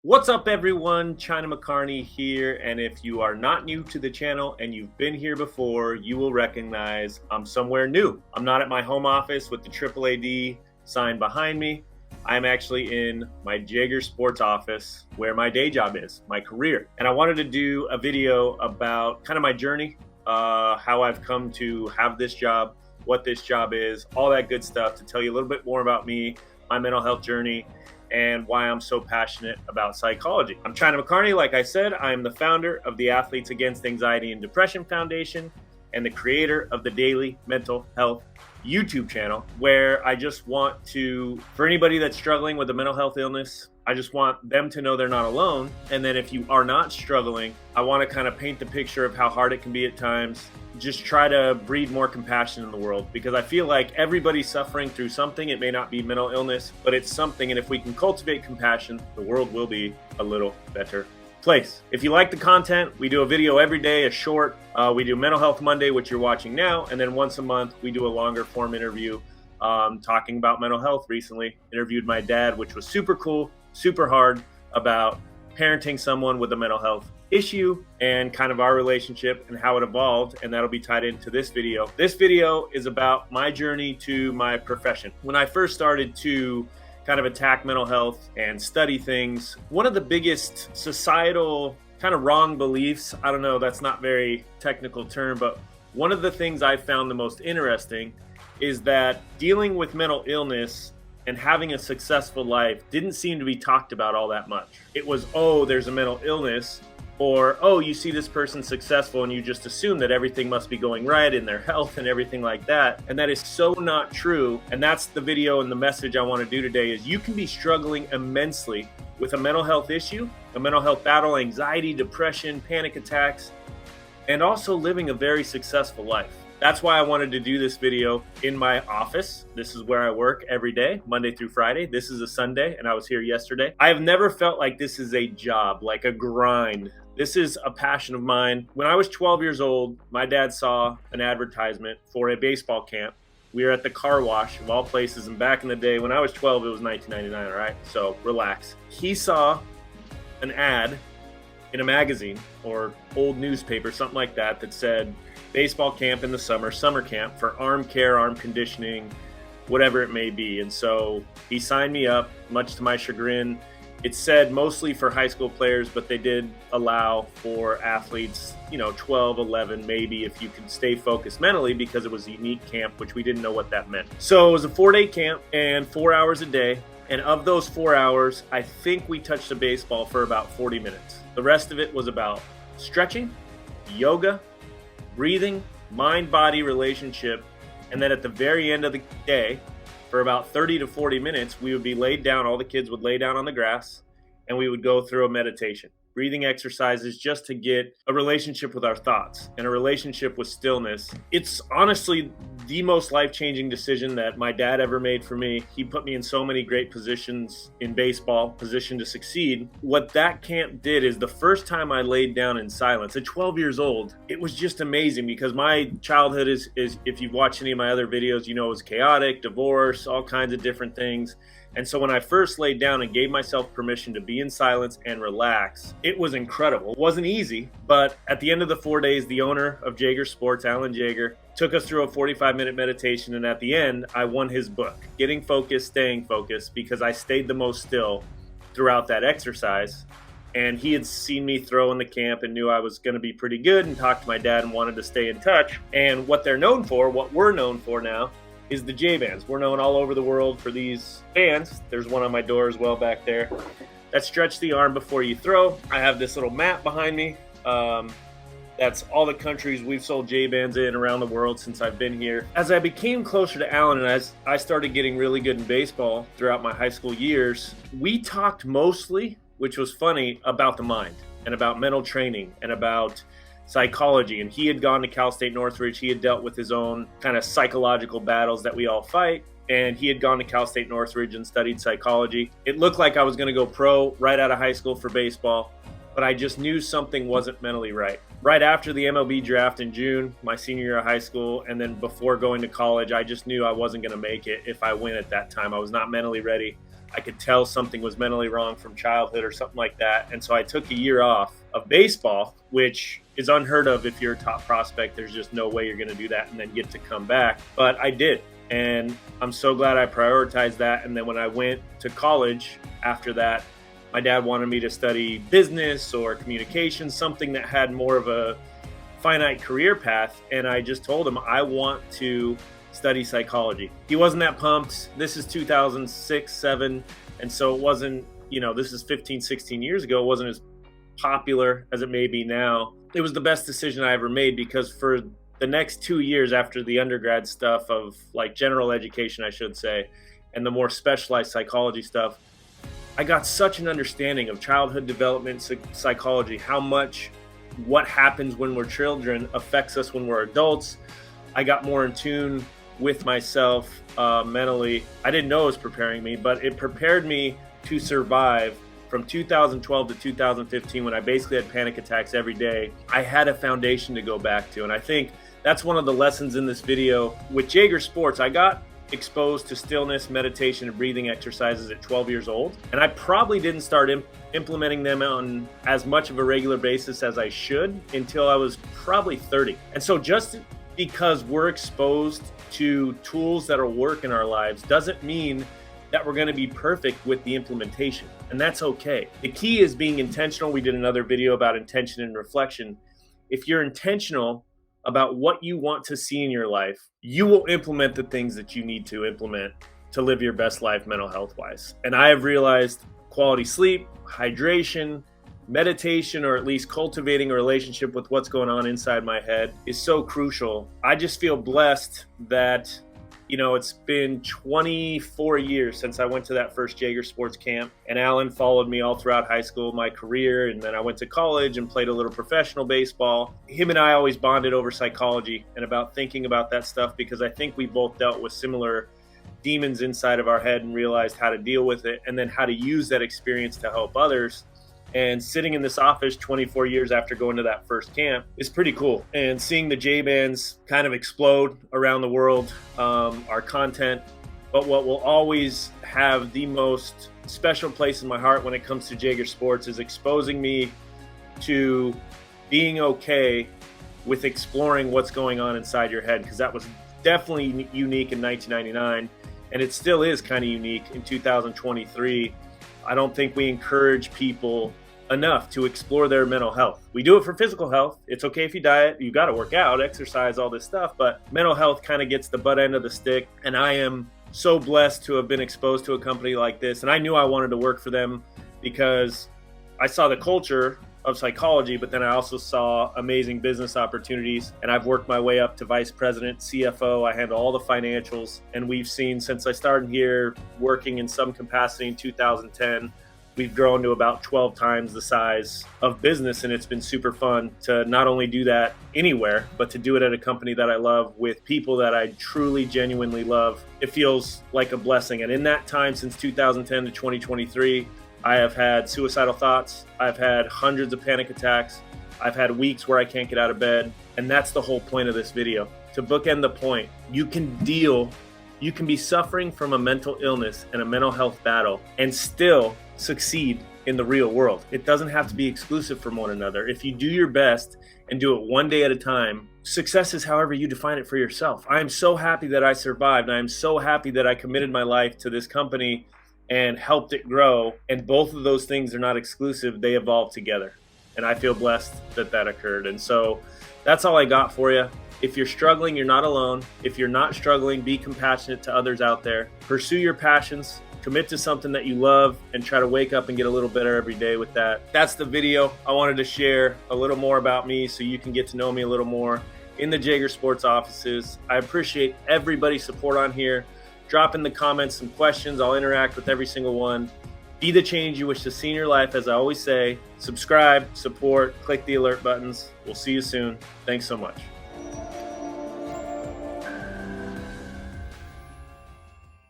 What's up, everyone? China McCarney here, and if you are not new to the channel and you've been here before, you will recognize I'm somewhere new. I'm not at my home office with the AAAD sign behind me. I'm actually in my Jaeger Sports office where my day job is, my career. And I wanted to do a video about kind of my journey, how I've come to have this job, what this job is, all that good stuff, to tell you a little bit more about me, my mental health journey, and why I'm so passionate about psychology. I'm China McCarney. Like I said, I'm the founder of the Athletes Against Anxiety and Depression Foundation and the creator of the Daily Mental Health YouTube channel, where I just want to, for anybody that's struggling with a mental health illness, I just want them to know they're not alone. And then if you are not struggling, I want to kind of paint the picture of how hard it can be at times. Just try to breed more compassion in the world, because I feel like everybody's suffering through something. It may not be mental illness, but it's something. And if we can cultivate compassion, the world will be a little better place. If you like the content, we do a video every day, a short. We do Mental Health Monday, which you're watching now. And then once a month, we do a longer form interview talking about mental health. Recently interviewed my dad, which was super cool, super hard, about parenting someone with a mental health issue and kind of our relationship and how it evolved, and that'll be tied into this video. This video is about my journey to my profession. When I first started to kind of attack mental health and study things, one of the biggest societal kind of wrong beliefs, I don't know, that's not very technical term, but one of the things I found the most interesting is that dealing with mental illness and having a successful life didn't seem to be talked about all that much. It was, oh, there's a mental illness, or, oh, you see this person successful and you just assume that everything must be going right in their health and everything like that. And that is so not true. And that's the video and the message I want to do today, is you can be struggling immensely with a mental health issue, a mental health battle, anxiety, depression, panic attacks, and also living a very successful life. That's why I wanted to do this video in my office. This is where I work every day, Monday through Friday. This is a Sunday, and I was here yesterday. I have never felt like this is a job, like a grind. This is a passion of mine. When I was 12 years old, my dad saw an advertisement for a baseball camp. We were at the car wash of all places, and back in the day, when I was 12, it was 1999, all right? So relax. He saw an ad in a magazine or old newspaper, something like that, that said baseball camp in the summer camp for arm care, arm conditioning, whatever it may be. And so he signed me up, much to my chagrin. It said mostly for high school players, but they did allow for athletes, 12, 11, maybe, if you could stay focused mentally, because it was a unique camp, which we didn't know what that meant. So it was a 4-day camp and 4 hours a day. And of those 4 hours, I think we touched a baseball for about 40 minutes. The rest of it was about stretching, yoga, breathing, mind-body relationship. And then at the very end of the day, for about 30 to 40 minutes, we would be laid down. All the kids would lay down on the grass, and we would go through a meditation, breathing exercises, just to get a relationship with our thoughts and a relationship with stillness. It's honestly the most life-changing decision that my dad ever made for me. He put me in so many great positions in baseball, positioned to succeed. What that camp did is, the first time I laid down in silence at 12 years old, it was just amazing, because my childhood is if you've watched any of my other videos, it was chaotic, divorce, all kinds of different things. And so when I first laid down and gave myself permission to be in silence and relax, it was incredible. It wasn't easy, but at the end of the 4 days, the owner of Jaeger Sports, Alan Jaeger, took us through a 45-minute meditation. And at the end, I won his book, Getting Focused, Staying Focused, because I stayed the most still throughout that exercise. And he had seen me throw in the camp and knew I was going to be pretty good, and talked to my dad and wanted to stay in touch. And what they're known for, what we're known for now, is the J bands. We're known all over the world for these bands. There's one on my door as well back there that stretch the arm before you throw. I have this little map behind me. That's all the countries we've sold J bands in around the world since I've been here. As I became closer to Alan, and as I started getting really good in baseball throughout my high school years, we talked mostly, which was funny, about the mind and about mental training and about psychology. And he had gone to Cal State Northridge. He had dealt with his own kind of psychological battles that we all fight. And he had gone to Cal State Northridge and studied psychology. It looked like I was going to go pro right out of high school for baseball, but I just knew something wasn't mentally right. Right after the MLB draft in June, my senior year of high school, and then before going to college, I just knew I wasn't going to make it if I went at that time. I was not mentally ready. I could tell something was mentally wrong from childhood or something like that. And so I took a year off of baseball, which is unheard of. If you're a top prospect, there's just no way you're going to do that and then get to come back. But I did. And I'm so glad I prioritized that. And then when I went to college after that, my dad wanted me to study business or communications, something that had more of a finite career path. And I just told him, I want to study psychology. He wasn't that pumped. This is 2006, 7. And so it wasn't, this is 15, 16 years ago. It wasn't as popular as it may be now. It was the best decision I ever made, because for the next 2 years after the undergrad stuff of like general education, I should say, and the more specialized psychology stuff, I got such an understanding of childhood development psychology, how much what happens when we're children affects us when we're adults. I got more in tune with myself mentally. I didn't know it was preparing me, but it prepared me to survive from 2012 to 2015, when I basically had panic attacks every day. I had a foundation to go back to. And I think that's one of the lessons in this video. With Jaeger Sports, I got exposed to stillness, meditation, and breathing exercises at 12 years old. And I probably didn't start implementing them on as much of a regular basis as I should until I was probably 30. And so just because we're exposed to tools that'll work in our lives doesn't mean that we're going to be perfect with the implementation. And that's okay. The key is being intentional. We did another video about intention and reflection. If you're intentional about what you want to see in your life, you will implement the things that you need to implement to live your best life mental health wise. And I have realized quality sleep, hydration, meditation, or at least cultivating a relationship with what's going on inside my head is so crucial. I just feel blessed that it's been 24 years since I went to that first Jaeger Sports camp, and Alan followed me all throughout high school, my career, and then I went to college and played a little professional baseball. Him and I always bonded over psychology and about thinking about that stuff, because I think we both dealt with similar demons inside of our head and realized how to deal with it, and then how to use that experience to help others. And sitting in this office 24 years after going to that first camp is pretty cool. And seeing the J-Bands kind of explode around the world, our content. But what will always have the most special place in my heart when it comes to Jaeger Sports is exposing me to being okay with exploring what's going on inside your head. Because that was definitely unique in 1999. And it still is kind of unique in 2023. I don't think we encourage people enough to explore their mental health. We do it for physical health. It's okay if you diet, you got to work out, exercise, all this stuff, but mental health kind of gets the butt end of the stick. And I am so blessed to have been exposed to a company like this. And I knew I wanted to work for them because I saw the culture of psychology, but then I also saw amazing business opportunities. And I've worked my way up to vice president, CFO. I handle all the financials. And we've seen, since I started here working in some capacity in 2010, we've grown to about 12 times the size of business. And it's been super fun to not only do that anywhere, but to do it at a company that I love with people that I truly, genuinely love. It feels like a blessing. And in that time, since 2010 to 2023, I have had suicidal thoughts. I've had hundreds of panic attacks. I've had weeks where I can't get out of bed. And that's the whole point of this video. To bookend the point, you can be suffering from a mental illness and a mental health battle and still succeed in the real world. It doesn't have to be exclusive from one another. If you do your best and do it one day at a time, success is however you define it for yourself. I am so happy that I survived. I am so happy that I committed my life to this company and helped it grow. And both of those things are not exclusive. They evolve together. And I feel blessed that that occurred. And so that's all I got for you. If you're struggling, you're not alone. If you're not struggling, be compassionate to others out there. Pursue your passions. Commit to something that you love and try to wake up and get a little better every day with that. That's the video. I wanted to share a little more about me so you can get to know me a little more in the Jaeger Sports offices. I appreciate everybody's support on here. Drop in the comments some questions. I'll interact with every single one. Be the change you wish to see in your life. As I always say, subscribe, support, click the alert buttons. We'll see you soon. Thanks so much.